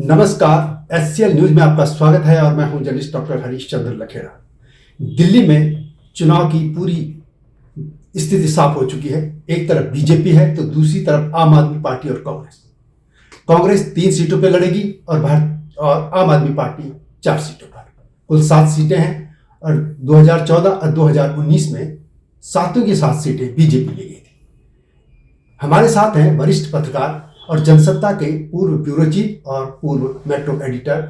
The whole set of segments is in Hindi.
नमस्कार, एससीएल न्यूज में आपका स्वागत है और मैं हूं जर्नलिस्ट डॉक्टर हरीश चंद्र लखेड़ा। दिल्ली में चुनाव की पूरी स्थिति साफ हो चुकी है। एक तरफ बीजेपी है तो दूसरी तरफ आम आदमी पार्टी और कांग्रेस 3 सीटों पर लड़ेगी और आम आदमी पार्टी 4 सीटों पर। कुल 7 सीटें हैं और 2014 और 2019 में 7 की 7 सीटें बीजेपी ले गई थी। हमारे साथ हैं वरिष्ठ पत्रकार और जनसत्ता के पूर्व ब्यूरो चीफ और पूर्व मेट्रो एडिटर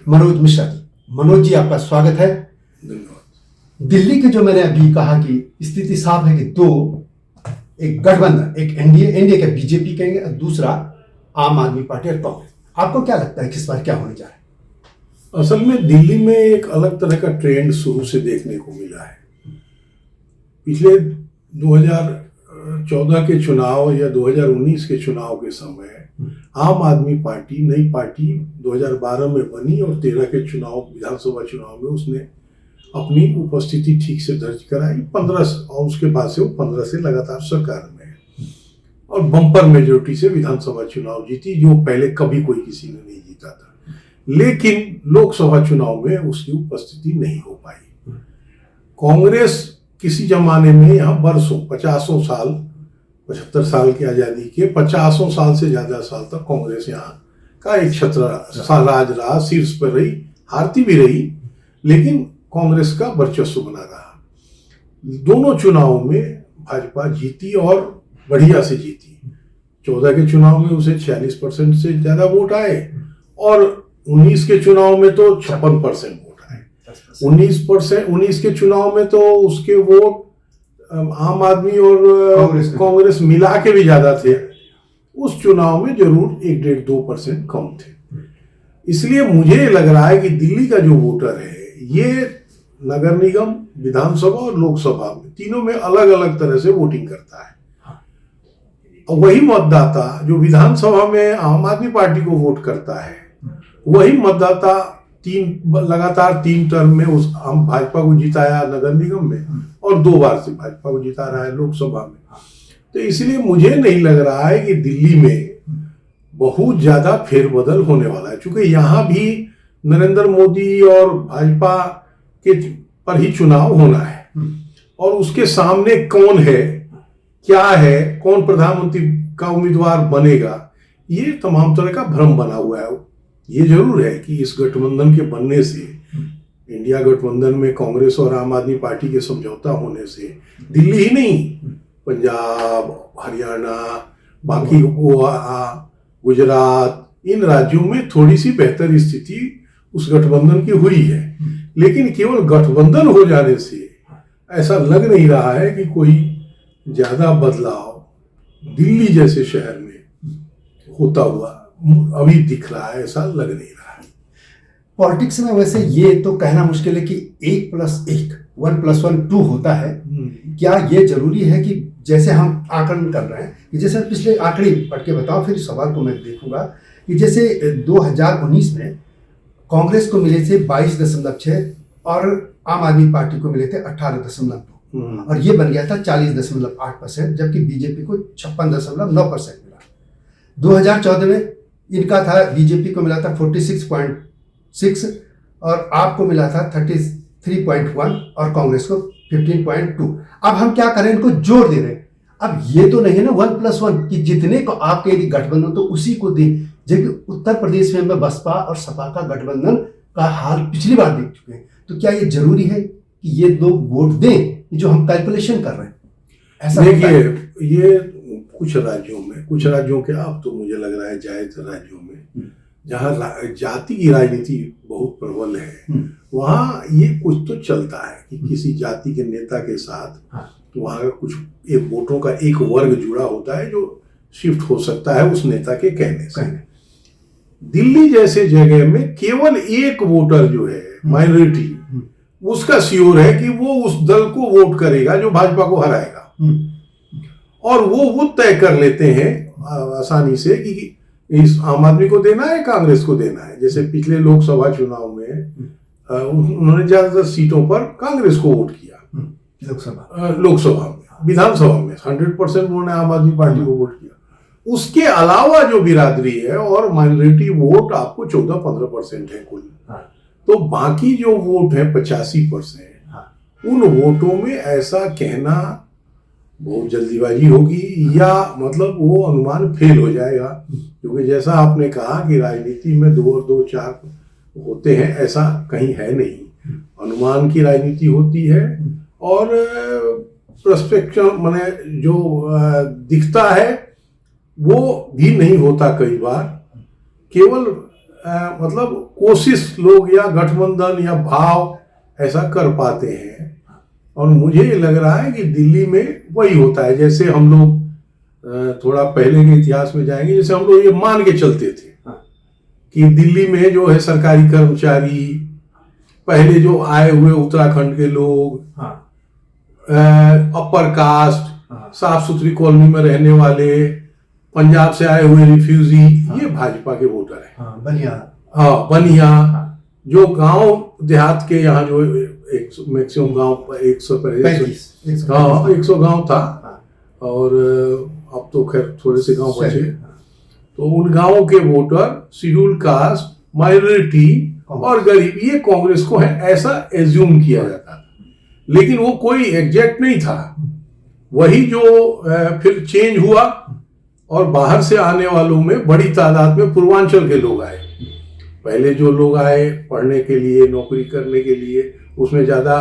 मनोज मिश्रा जी। मनोज जी, आपका स्वागत है। धन्यवाद। दिल्ली के जो मैंने अभी कहा कि स्थिति साफ है कि एक गठबंधन, एक एनडीए के बीजेपी कहेंगे और दूसरा आम आदमी पार्टी और कांग्रेस। आपको क्या लगता है किस बार क्या होने जा रहा है? असल में दिल्ली में एक अलग तरह का ट्रेंड शुरू से देखने को मिला है। पिछले 2014 के चुनाव या 2019 के चुनाव के समय आम आदमी पार्टी नई पार्टी 2012 में बनी और 13 के चुनाव विधानसभा चुनाव में उसने अपनी उपस्थिति ठीक से दर्ज कराई 15 और उसके बाद से वो 15 से लगातार सरकार में है और बम्पर मेजोरिटी से विधानसभा चुनाव जीती, जो पहले कभी कोई किसी ने नहीं जीता था। लेकिन लोकसभा चुनाव में उसकी उपस्थिति नहीं हो पाई। कांग्रेस किसी जमाने में यहाँ बरसों 50 साल 75 साल की आज़ादी के 50 साल से ज़्यादा साल तक कांग्रेस यहाँ का एक छत्र राज रहा, शीर्ष पर रही, हारती भी रही लेकिन कांग्रेस का वर्चस्व बना रहा। दोनों चुनावों में भाजपा जीती और बढ़िया से जीती। 14 के चुनाव में उसे 46% से ज़्यादा वोट आए और 19 के चुनाव में तो 56% वोट आए। 19 के चुनाव में तो उसके वोट आम आदमी और कांग्रेस मिला के भी ज्यादा थे। उस चुनाव में जरूर 1-1.5-2% कम थे। इसलिए मुझे लग रहा है कि दिल्ली का जो वोटर है ये नगर निगम, विधानसभा और लोकसभा में तीनों में अलग अलग तरह से वोटिंग करता है। और वही मतदाता जो विधानसभा में आम आदमी पार्टी को वोट करता है, वही मतदाता लगातार 3 टर्म में उस आम भाजपा को जिताया नगर निगम में और 2 बार से भाजपा को जिता रहा है लोकसभा में। तो इसलिए मुझे नहीं लग रहा है कि दिल्ली में बहुत ज्यादा फेरबदल होने वाला है, क्योंकि यहाँ भी नरेंद्र मोदी और भाजपा के पर ही चुनाव होना है और उसके सामने कौन है, क्या है, कौन प्रधानमंत्री का उम्मीदवार बनेगा, ये तमाम तरह का भ्रम बना हुआ है। ये जरूर है कि इस गठबंधन के बनने से, इंडिया गठबंधन में कांग्रेस और आम आदमी पार्टी के समझौता होने से दिल्ली ही नहीं, पंजाब, हरियाणा, बाकी गोवा, गुजरात, इन राज्यों में थोड़ी सी बेहतर स्थिति उस गठबंधन की हुई है। लेकिन केवल गठबंधन हो जाने से ऐसा लग नहीं रहा है कि कोई ज्यादा बदलाव दिल्ली जैसे शहर में होता हुआ अभी दिख रहा है, ऐसा लग नहीं रहा है। पॉलिटिक्स में वैसे ये तो कहना मुश्किल है कि 1+1 1+1 2 होता है। क्या ये जरूरी है कि जैसे हम आकलन कर रहे हैं कि जैसे पिछले आंकड़े पढ़ के बताओ, फिर सवाल को मैं देखूंगा कि जैसे 2019 में कांग्रेस को मिले थे 22.6 और आम आदमी पार्टी को मिले थे 18.2 और ये बन गया था 40.8%, जबकि बीजेपी को 56.9% मिला। 2014 में इनका था, बीजेपी को मिला था 46.6 और आपको मिला था 33.1 और कांग्रेस को 15.2। अब हम क्या करें, इनको जोड़ दे रहे हैं। अब ये तो नहीं है ना 1+1 कि जितने को आपके यदि गठबंधन तो उसी को दे, जबकि उत्तर प्रदेश में बसपा और सपा का गठबंधन का हाल पिछली बार देख चुके हैं। तो क्या ये जरूरी है कि ये लोग वोट दें जो हम कैलकुलेशन कर रहे हैं? ऐसा देखिए, ये कुछ राज्यों के, अब तो मुझे लग रहा है जायज राज्यों में जहाँ जाति की राजनीति बहुत प्रबल है, वहाँ ये कुछ तो चलता है कि किसी जाति के नेता के साथ वहाँ का कुछ एक वोटों का एक वर्ग जुड़ा होता है जो शिफ्ट हो सकता है उस नेता के कहने से। दिल्ली जैसे जगह में केवल एक वोटर जो है माइनॉरिटी, उसका श्योर है कि वो उस दल को वोट करेगा जो भाजपा को हराएगा और वो तय कर लेते हैं आसानी से कि इस आम आदमी को देना है, कांग्रेस को देना है। जैसे पिछले लोकसभा चुनाव में उन्होंने ज्यादातर सीटों पर कांग्रेस को वोट किया, लोकसभा में। विधानसभा में 100% उन्होंने आम आदमी पार्टी को वोट किया उसके अलावा जो बिरादरी है और माइनॉरिटी वोट आपको 14-15% है कुल। हाँ। तो बाकी जो वोट है 85%, हाँ। उन वोटों में ऐसा कहना बहुत जल्दीबाजी होगी या मतलब वो अनुमान फेल हो जाएगा, क्योंकि जैसा आपने कहा कि राजनीति में 2 और 2 4 होते हैं, ऐसा कहीं है नहीं। अनुमान की राजनीति होती है और प्रस्पेक्शन माने जो दिखता है वो भी नहीं होता कई बार। केवल मतलब कोशिश लोग या गठबंधन या भाव ऐसा कर पाते हैं। और मुझे लग रहा है कि दिल्ली में वही होता है। जैसे हम लोग थोड़ा पहले के इतिहास में जाएंगे, जैसे हम लोग ये मान के चलते थे कि दिल्ली में जो है सरकारी कर्मचारी, पहले जो आए हुए उत्तराखंड के लोग, अपर कास्ट, साफ सुथरी कॉलोनी में रहने वाले, पंजाब से आए हुए रिफ्यूजी, ये भाजपा के वोटर है। बनिया, जो गांव देहात के यहाँ जो मैक्सिमम गांव 100 गांव था और अब तो खैर थोड़े से गांव बचे, तो उन गांवों के वोटर, शेड्यूल कास्ट, माइनॉरिटी और गरीब, ये कांग्रेस को है ऐसा एज्यूम किया जाता था। लेकिन वो कोई एग्जैक्ट नहीं था। वही जो फिर चेंज हुआ और बाहर से आने वालों में बड़ी तादाद में पूर्वांचल के लोग आए। पहले जो लोग आए पढ़ने के लिए, नौकरी करने के लिए, उसमें ज़्यादा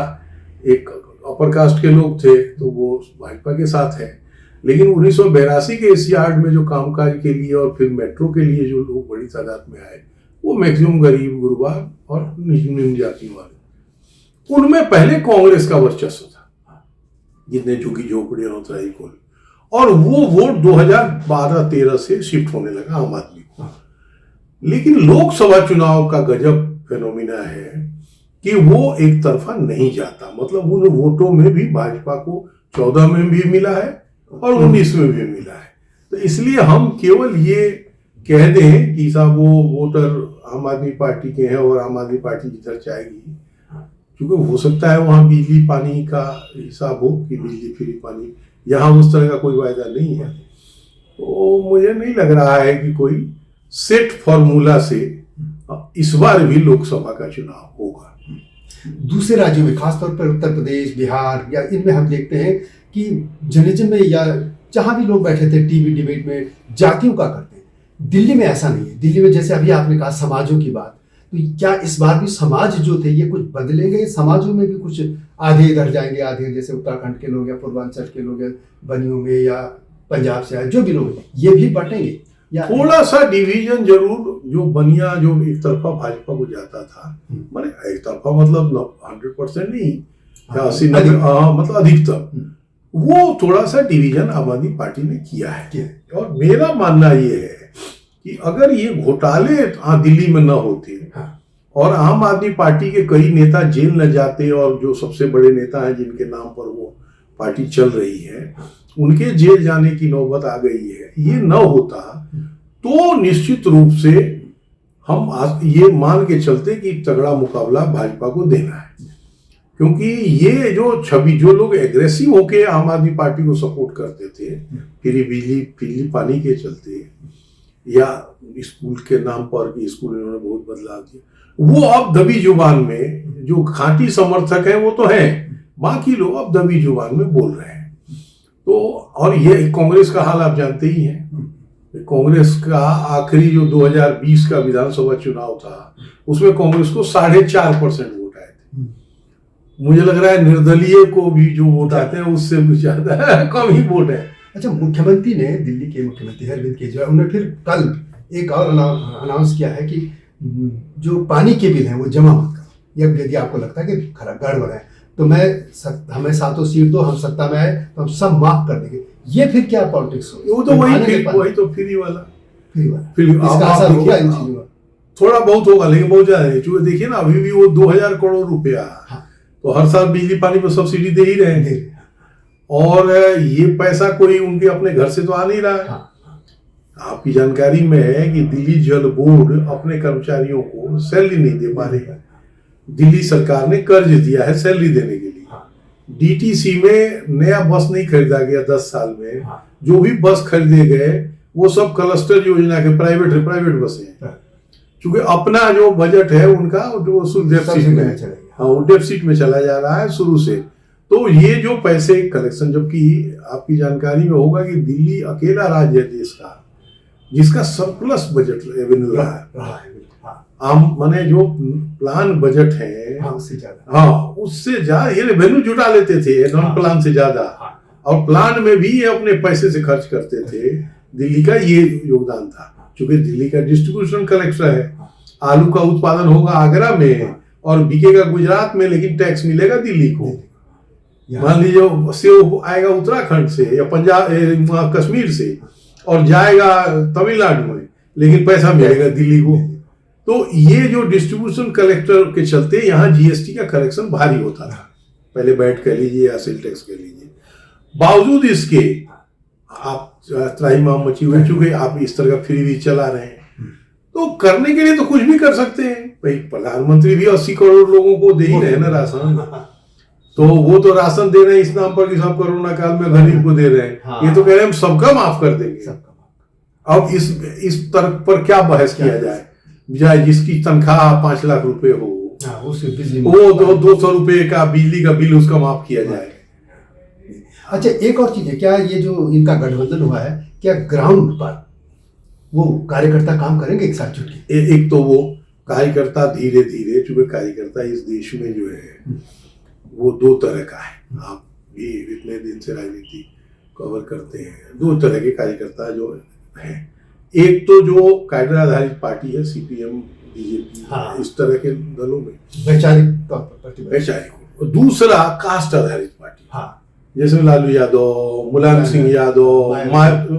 एक अपर कास्ट के लोग थे, तो वो भाजपा के साथ है। लेकिन 1982 के इस यार्ड में जो कामकाज के लिए और फिर मेट्रो के लिए जो लोग बड़ी तादाद में आए, वो मैक्सिमम गरीब गुरबा और निम्न जाति वाले, उनमें पहले कांग्रेस का वर्चस्व था, जितने झुग्गी झोपड़ी और उतराई को। और वो वोट 2012-13 से शिफ्ट होने लगा आम आदमी को। लेकिन लोकसभा चुनाव का गजब फेनोमिना है कि वो एक तरफा नहीं जाता। मतलब उन वोटों में भी भाजपा को 14 में भी मिला है और 19 में भी मिला है। तो इसलिए हम केवल ये कह दें कि साहब वो वोटर आम आदमी पार्टी के हैं और आम आदमी पार्टी जिधर जाएगी, क्योंकि हो सकता है वहां बिजली पानी का हिसाब हो कि बिजली फ्री पानी, यहाँ उस तरह का कोई वायदा नहीं है। तो मुझे नहीं लग रहा है कि कोई सेट फॉर्मूला से इस बार भी लोकसभा का चुनाव होगा। दूसरे राज्यों में, खासतौर पर उत्तर प्रदेश, बिहार या इनमें हम देखते हैं कि जर्नलिज्म में या जहां भी लोग बैठे थे टीवी डिबेट में जातियों का करते हैं। दिल्ली में ऐसा नहीं है। दिल्ली में जैसे अभी आपने कहा समाजों की बात, तो क्या इस बार भी समाज जो थे ये कुछ बदलेंगे? समाजों में भी कुछ आधे इधर जाएंगे, आधे जैसे उत्तराखंड के लोग या पूर्वांचल के लोग या बनियों में या पंजाब से आए जो भी लोग, ये भी बटेंगे या थोड़ा सा डिवीजन जरूर? जो बनिया जो एक तरफा भाजपा को जाता था, माने एक तरफा मतलब 100% नहीं, 80-90 मतलब अधिकतम, वो थोड़ा सा डिवीजन आम आदमी पार्टी ने किया है। और मेरा मानना ये है कि अगर ये घोटाले दिल्ली में न होते और आम आदमी पार्टी के कई नेता जेल न जाते और जो सबसे बड़े नेता हैं जिनके नाम पर वो पार्टी चल रही है, उनके जेल जाने की नौबत आ गई है, ये न होता तो निश्चित रूप से हम ये मान के चलते कि तगड़ा मुकाबला भाजपा को देना है। क्योंकि ये जो छवि, जो लोग एग्रेसिव होके आम आदमी पार्टी को सपोर्ट करते थे, फ्री बिजली फ्री पानी के चलते या स्कूल के नाम पर कि स्कूल इन्होंने बहुत बदलाव किया, वो अब दबी जुबान में, जो खांटी समर्थक हैं वो तो हैं, बाकी लोग अब दबी जुबान में बोल रहे हैं। तो और ये कांग्रेस का हाल आप जानते ही हैं। कांग्रेस का आखिरी जो 2020 का विधानसभा चुनाव था, उसमें कांग्रेस को 4.5% वोट आए थे। मुझे लग रहा है निर्दलीय को भी जो वोट आते हैं उससे भी ज्यादा कम ही वोट है। अच्छा, मुख्यमंत्री ने, दिल्ली के मुख्यमंत्री अरविंद केजरीवाल, उन्होंने फिर कल एक और अनाउंस किया है कि जो पानी के बिल हैं वो जमा मत करो, या यदि आपको लगता है कि गड़बड़ है तो हमें 7 सीट दो, हम सत्ता में आए तो हम सब माफ कर देंगे। ये फिर क्या पॉलिटिक्स हो? वो तो वही तो फ्री वाला इसका असर होगा इन चीजों का? थोड़ा बहुत होगा, लेकिन बहुत ज्यादा नहीं। क्योंकि देखिए ना, अभी भी वो 2000 करोड़ रुपया तो हर साल बिजली पानी पर सब्सिडी दे ही रहे हैं, और ये पैसा कोई उनके अपने घर से तो आ नहीं रहा है। आपकी जानकारी में है कि दिल्ली जल बोर्ड अपने कर्मचारियों को सैलरी नहीं दे पा रही है। दिल्ली सरकार ने कर्ज दिया है सैलरी देने के लिए। डीटीसी में नया बस नहीं खरीदा गया 10 साल में। जो भी बस खरीदे गए वो सब क्लस्टर योजना के प्राइवेट बसे हैं। हाँ। क्योंकि अपना जो बजट है उनका जो डेफिसिट में, हाँ, वो डेफिसिट में चला जा रहा है शुरू से। तो ये जो पैसे कलेक्शन, जबकि आपकी जानकारी में होगा कि दिल्ली अकेला राज्य है देश का जिसका सरप्लस बजट रेवेन्यू रहा है। आम माने जो प्लान बजट है, हाँ, उससे ज्यादा ये रेवेन्यू जुटा लेते थे नॉन प्लान से ज्यादा। और प्लान में भी ये अपने पैसे से खर्च करते थे। दिल्ली का ये योगदान था, क्योंकि दिल्ली का डिस्ट्रीब्यूशन कलेक्टर है। आलू का उत्पादन होगा आगरा में और बिकेगा गुजरात में, लेकिन टैक्स मिलेगा दिल्ली को। मान लीजिए सेव आएगा उत्तराखंड से या पंजाब कश्मीर से और जाएगा तमिलनाडु में, लेकिन पैसा मिलेगा दिल्ली को। तो ये जो डिस्ट्रीब्यूशन कलेक्टर के चलते यहाँ जीएसटी का कलेक्शन भारी होता था। पहले वैट कह लीजिए या सेल टैक्स कह लीजिए। बावजूद इसके आप त्राहिमाम मची हुई, चूंकि आप इस तरह का फ्री भी चला रहे हैं, तो करने के लिए तो कुछ भी कर सकते हैं भाई। प्रधानमंत्री भी 80 करोड़ लोगों को दे ही रहे हैं ना राशन। तो वो तो राशन दे रहे हैं इस नाम पर कि सब कोरोना काल में गरीब को दे रहे हैं। हाँ। ये तो कह रहे हैं हम सबका माफ कर देंगे। अब इस तर्क पर क्या बहस किया जाए, बजाय जिसकी तनख्वाह 5 लाख रुपए हो, वो 200 रुपए का बिजली का बिल उसका माफ किया जाए। अच्छा, एक और चीज है, क्या ये जो इनका गठबंधन हुआ है, क्या ग्राउंड पर वो कार्यकर्ता काम करेंगे एक साथ जुट? एक तो वो कार्यकर्ता धीरे धीरे, चूंकि कार्यकर्ता इस देश में जो है वो 2 तरह का है। आप भी इतने दिन से राजनीति कवर करते हैं, 2 तरह के कार्यकर्ता जो हैं। एक तो जो कैडर आधारित पार्टी है, सीपीएम, बीजेपी, हाँ, इस तरह के दलों में वैचारिक। और दूसरा कास्ट आधारित पार्टी, हाँ, जैसे लालू यादव, मुलायम सिंह यादव,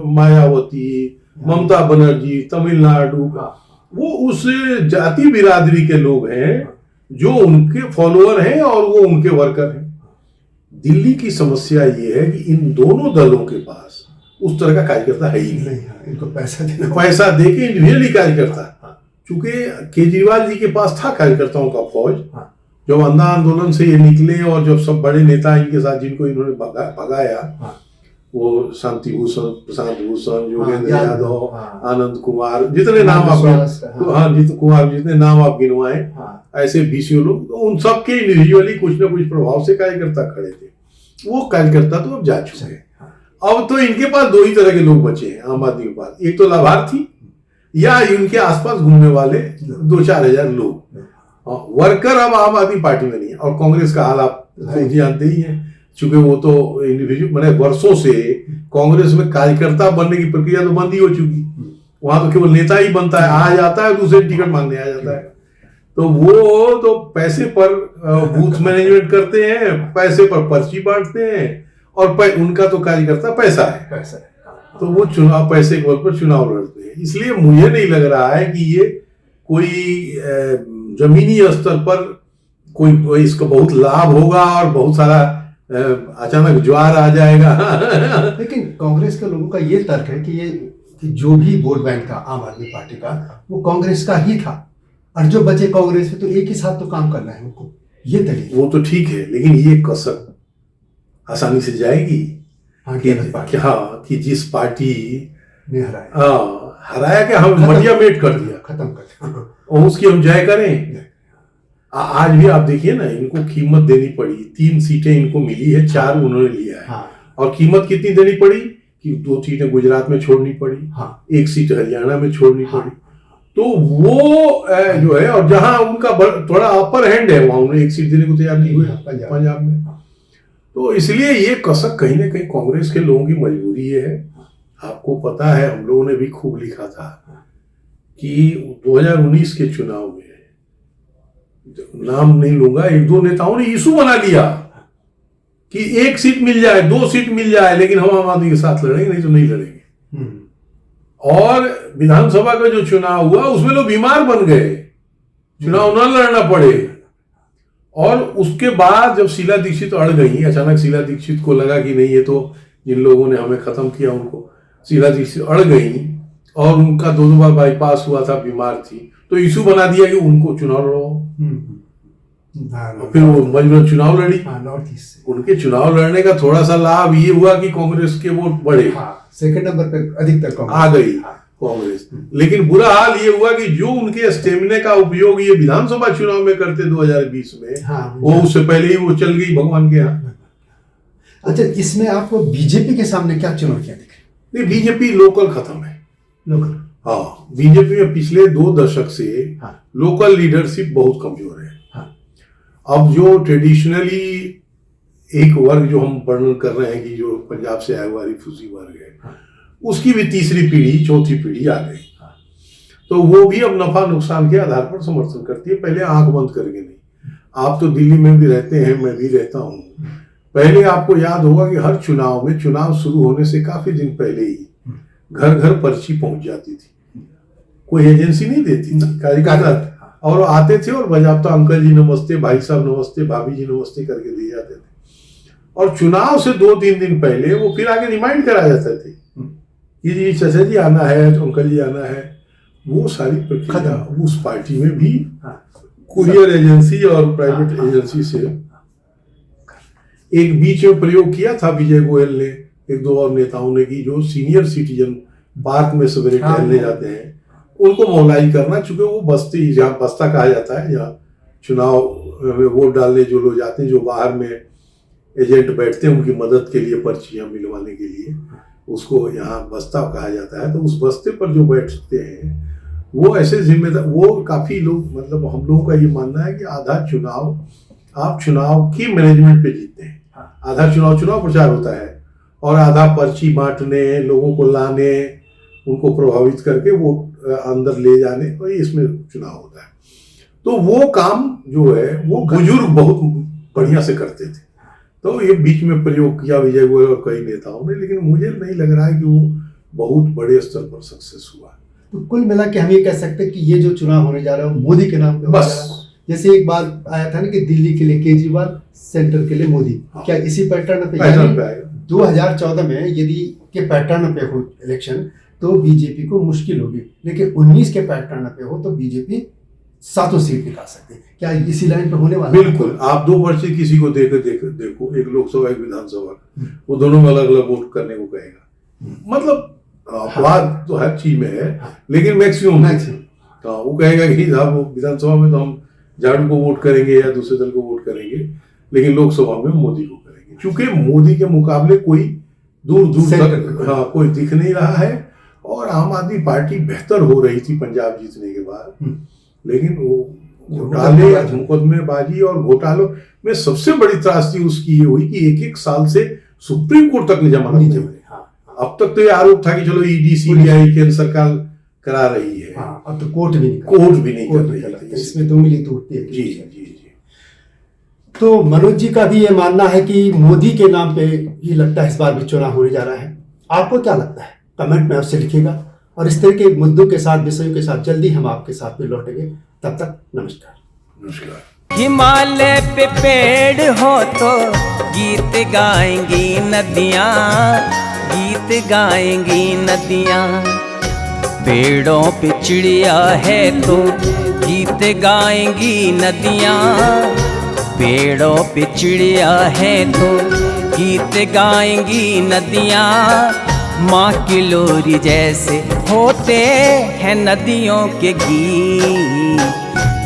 मायावती, ममता बनर्जी, तमिलनाडु का, वो उस जाति बिरादरी के लोग हैं जो उनके फॉलोअर हैं और वो उनके वर्कर हैं। दिल्ली की समस्या ये है कि इन दोनों दलों के पास उस तरह का कार्यकर्ता है ही नहीं। इनको पैसा दे के इंडिविजुअली कार्यकर्ता, चूंकि केजरीवाल जी के पास था कार्यकर्ताओं का फौज। जब अंधा आंदोलन से ये निकले और जब सब बड़े नेता इनके साथ जिनको इन्होंने भगाया, वो शांति भूषण, प्रशांत भूषण, योगेंद्र यादव, आनंद कुमार, जितने नाम आप जितने नाम आप गिनवाए, ऐसे 20 लोग, तो उन सब के इंडिविजुअली कुछ ना कुछ प्रभाव से कार्यकर्ता खड़े थे। वो कार्यकर्ता तो अब जा चुके हैं। अब तो इनके पास 2 ही तरह के लोग बचे हैं आम आदमी के पास, एक तो लाभार्थी या इनके आसपास घूमने वाले 2-4 हजार लोग। वर्कर अब आम आदमी पार्टी में नहीं है। और कांग्रेस का हाल आप जानते ही हैं, चूंकि वो तो इंडिविजुअल मैंने वर्षों से कांग्रेस में कार्यकर्ता बनने की प्रक्रिया तो बंद ही हो चुकी। वहां तो केवल नेता ही बनता है, आ जाता है, दूसरे टिकट मांगने आ जाता है। तो वो तो पैसे पर बूथ मैनेजमेंट करते हैं, पैसे पर पर्ची बांटते हैं, और उनका तो कार्यकर्ता पैसा है। तो वो चुनाव पैसे के बल पर चुनाव लड़ते हैं। इसलिए मुझे नहीं लग रहा है कि ये कोई जमीनी स्तर पर कोई इसका बहुत लाभ होगा और बहुत सारा अचानक ज्वार आ जाएगा। लेकिन कांग्रेस के लोगों का ये तर्क है कि जो भी वोट बैंक था आम आदमी पार्टी का, वो कांग्रेस का ही था, और जो बचे कांग्रेस में, तो एक ही साथ तो काम करना है उनको। ये तरीका वो तो ठीक है, लेकिन ये कसक आसानी से जाएगी। कि जिस पार्टी ने हराया क्या, हम मटिया मेट कर दिया, खत्म कर दिया, और उसकी हम जय करें। आज भी आप देखिए ना, इनको कीमत देनी पड़ी। 3 सीटें इनको मिली है, 4 उन्होंने लिया है। और कीमत कितनी देनी पड़ी कि 2 सीटें गुजरात में छोड़नी पड़ी, 1 सीट हरियाणा में छोड़नी पड़ी। तो वो जो है, और जहां उनका थोड़ा अपर हैंड है, वहां उन्हें 1 सीट देने को तैयार नहीं हुए पंजाब में। तो इसलिए ये कसक कहीं ना कहीं कांग्रेस के लोगों की मजबूरी है। आपको पता है, हम लोगों ने भी खूब लिखा था कि 2019 के चुनाव में, नाम नहीं लूंगा, 1-2 नेताओं ने इशू बना लिया कि 1 सीट मिल जाए, 2 सीट मिल जाए, लेकिन हम आम आदमी के साथ लड़ेंगे, नहीं तो नहीं लड़ेंगे। और विधानसभा का जो चुनाव हुआ उसमें लोग बीमार बन गए, चुनाव न लड़ना पड़े। और उसके बाद जब शीला दीक्षित अड़ गई, अचानक शीला दीक्षित को लगा कि नहीं, ये तो जिन लोगों ने हमें खत्म किया, उनको शीला दीक्षित अड़ गई और उनका 2 बार बाईपास हुआ था, बीमार थी, तो इशू बना दिया कि उनको चुनाव लड़ो। और फिर वो मजबूरन चुनाव लड़ी। नॉर्थ ईस्ट से उनके चुनाव लड़ने का थोड़ा सा लाभ ये हुआ कि कांग्रेस के वोट बढ़े। सेकंड नंबर पे अधिकतर कांग्रेस आ गई कांग्रेस। लेकिन बुरा हाल ये हुआ कि जो उनके स्टेमिना का उपयोग ये विधानसभा चुनाव में करते 2020 में, वो उससे पहले ही वो चल गई भगवान के यहाँ। अच्छा, इसमें आपको बीजेपी के सामने क्या चुनौतियां दिख रही? नहीं, बीजेपी लोकल खत्म है। लोकल, हाँ, बीजेपी में पिछले 2 दशक से लोकल लीडरशिप बहुत कमजोर है। अब जो ट्रेडिशनली एक वर्ग जो हम वर्णन कर रहे हैं कि जो पंजाब से आया हुआ रिफ्यूजी वर्ग है, उसकी भी तीसरी पीढ़ी, चौथी पीढ़ी आ गई। तो वो भी अब नफा नुकसान के आधार पर समर्थन करती है, पहले आंख बंद करके नहीं। आप तो दिल्ली में भी रहते हैं, मैं भी रहता हूँ। पहले आपको याद होगा कि हर चुनाव में, चुनाव शुरू होने से काफी दिन पहले ही घर घर पर्ची पहुंच जाती थी। कोई एजेंसी नहीं देती थी, कार्यकर्ता और आते थे और बजाबता अंकल जी नमस्ते, भाई साहब नमस्ते, भाभी जी नमस्ते करके दिए जाते थे। और चुनाव से 2-3 दिन पहले वो फिर आगे रिमाइंड करा जाते थे कि जी चाचा जी आना है, तो अंकल जी आना है। वो सारी प्रक्रिया उस पार्टी में भी कुरियर एजेंसी और प्राइवेट एजेंसी से एक बीच में प्रयोग किया था विजय गोयल ने, 1-2 और नेताओं ने, की जो सीनियर सिटीजन पार्क में सवेरे टहलने जाते हैं उनको मोहलाई करना। चूंकि वो बस्ती, जहाँ बस्ता कहा जाता है, जहाँ चुनाव में वोट डालने जो लोग जाते हैं, जो बाहर में एजेंट बैठते हैं उनकी मदद के लिए, पर्चियां मिलवाने के लिए, उसको यहाँ बस्ता कहा जाता है। तो उस बस्ते पर जो बैठते हैं वो ऐसे जिम्मेदार, वो काफी लोग, मतलब हम लोगों का ये मानना है कि आधा चुनाव आप चुनाव की मैनेजमेंट पे जीतते हैं, आधा चुनाव प्रचार होता है, और आधा पर्ची बांटने, लोगों को लाने, उनको प्रभावित करके वो अंदर ले जाने, और इसमें चुनाव होता है। तो वो काम जो है वो बुजुर्ग बहुत बढ़िया से करते थे। तो ये बीच में प्रयोग किया विजय गोयल और कई नेताओं ने, लेकिन मुझे नहीं लग रहा है कि वो बहुत बड़े स्तर पर सक्सेस हुआ। तो कुल मिला के हम ये कह सकते हैं कि ये जो चुनाव होने जा रहा है वो मोदी के नाम पे होने जा रहा है। जैसे एक बार आया था ना कि दिल्ली के लिए केजरीवाल, सेंटर के लिए मोदी। क्या इसी पैटर्न पे आएगा? 2014 में यदि के पैटर्न पे हो इलेक्शन तो बीजेपी को मुश्किल होगी, लेकिन 19 के पैटर्न पे हो तो बीजेपी 7 सीट निकाल सकती है। क्या इसी लाइन पे होने वाला? बिल्कुल। आप 2 पर्ची किसी को देखो, एक लोकसभा एक विधानसभा, वो दोनों में अलग अलग वोट करने को कहेगा। मतलब अपवाद तो हर चीज में है, लेकिन मैक्सिमम तो वो कहेगा कि साहब विधानसभा में तो हम झाड़ू को वोट करेंगे या दूसरे दल को वोट करेंगे, लेकिन लोकसभा में मोदी को करेंगे। क्योंकि मोदी के मुकाबले कोई दूर तक कोई दिख नहीं रहा है। और आम आदमी पार्टी बेहतर हो रही थी पंजाब जीतने के बाद, लेकिन वो घोटाले, मुकदमेबाजी और घोटालों में सबसे बड़ी त्रासदी उसकी ये हुई कि 1-1 साल से सुप्रीम कोर्ट तक नहीं जमानत नहीं मिली। अब तक तो ये आरोप था कि चलो ईडी सीबीआई केंद्र सरकार करा रही है, अब तो कोर्ट भी नहीं कर रही है। इसमें तो उंगली तो उठती है। जी। तो मनोज जी का भी ये मानना है कि मोदी के नाम पे ही लगता है इस बार भी चुनाव होने जा रहा है। आपको क्या लगता है? कमेंट में आपसे लिखिएगा, और इस तरह के मुद्दों के साथ, विषयों के साथ जल्दी हम आपके साथ में लौटेंगे। तब तक नमस्कार। हिमालय पे पेड़ हो तो गीत गाएंगी नदियाँ, गीत गाएंगी नदियाँ। पेड़ों पे चिड़िया है तो गीत गाएंगी नदियाँ, पेड़ों पे चिड़िया है तो गीत गाएंगी नदियाँ। माँ की लोरी जैसे होते हैं नदियों के गीत।